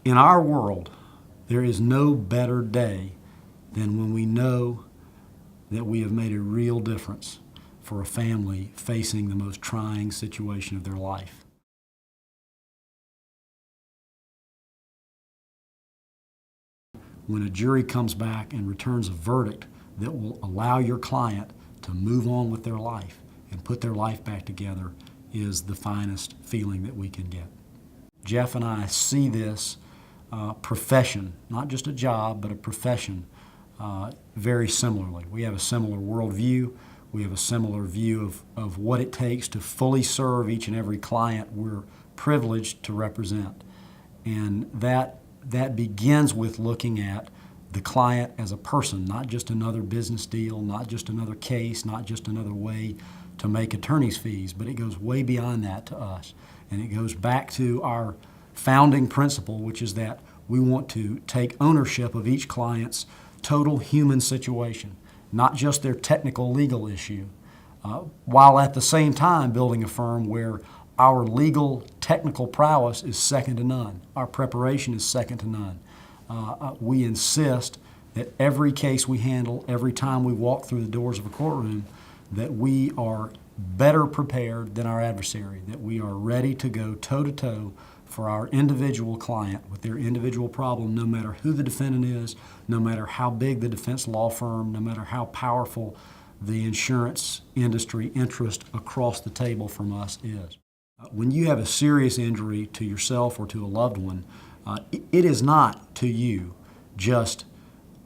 In our world, there is no better day than when we know that we have made a real difference for a family facing the most trying situation of their life. When a jury comes back and returns a verdict that will allow your client to move on with their life and put their life back together is the finest feeling that we can get. Jeff and I see this profession, not just a job, but a profession, very similarly. We have a similar worldview. We have a similar view of what it takes to fully serve each and every client we're privileged to represent. And that begins with looking at the client as a person, not just another business deal, not just another case, not just another way to make attorney's fees, but it goes way beyond that to us. And it goes back to our founding principle, which is that we want to take ownership of each client's total human situation, not just their technical legal issue, while at the same time building a firm where our legal technical prowess is second to none. Our preparation is second to none. We insist that every case we handle, every time we walk through the doors of a courtroom, that we are better prepared than our adversary, that we are ready to go toe-to-toe for our individual client with their individual problem, no matter who the defendant is, no matter how big the defense law firm, no matter how powerful the insurance industry interest across the table from us is. When you have a serious injury to yourself or to a loved one, it is not to you just,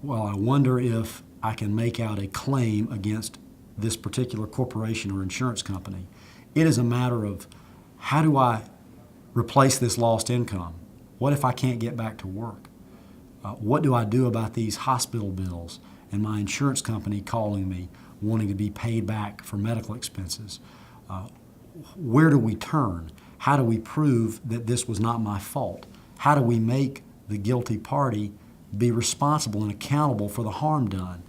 well, I wonder if I can make out a claim against this particular corporation or insurance company. It is a matter of, how do I replace this lost income? What if I can't get back to work? What do I do about these hospital bills and my insurance company calling me wanting to be paid back for medical expenses? Where do we turn? How do we prove that this was not my fault? How do we make the guilty party be responsible and accountable for the harm done?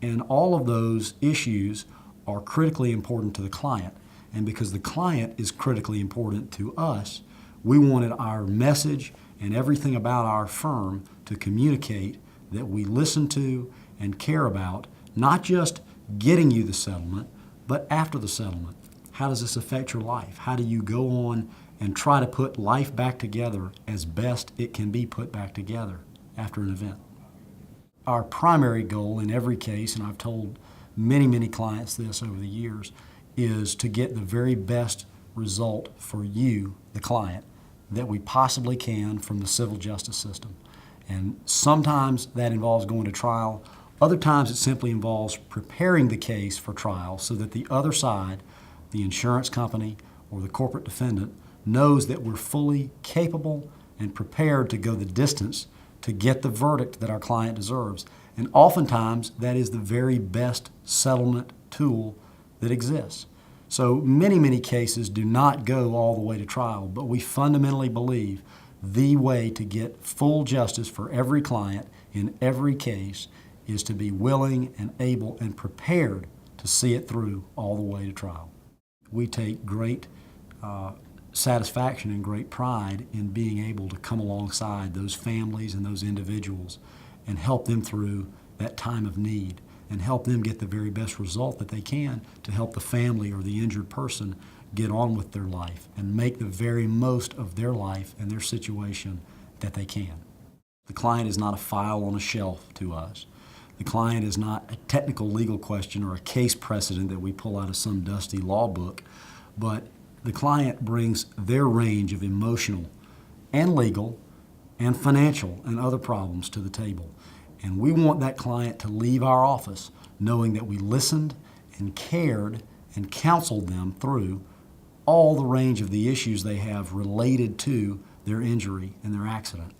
And all of those issues are critically important to the client. And because the client is critically important to us, we wanted our message and everything about our firm to communicate that we listen to and care about, not just getting you the settlement, but after the settlement. How does this affect your life? How do you go on and try to put life back together as best it can be put back together after an event? Our primary goal in every case, and I've told many, many clients this over the years, is to get the very best result for you, the client, that we possibly can from the civil justice system. And sometimes that involves going to trial. Other times it simply involves preparing the case for trial so that the other side, the insurance company or the corporate defendant, knows that we're fully capable and prepared to go the distance to get the verdict that our client deserves. And oftentimes that is the very best settlement tool that exists. So many, many cases do not go all the way to trial, but we fundamentally believe the way to get full justice for every client in every case is to be willing and able and prepared to see it through all the way to trial. We take great satisfaction and great pride in being able to come alongside those families and those individuals and help them through that time of need and help them get the very best result that they can to help the family or the injured person get on with their life and make the very most of their life and their situation that they can. The client is not a file on a shelf to us. The client is not a technical legal question or a case precedent that we pull out of some dusty law book, but the client brings their range of emotional and legal and financial and other problems to the table. And we want that client to leave our office knowing that we listened and cared and counseled them through all the range of the issues they have related to their injury and their accident.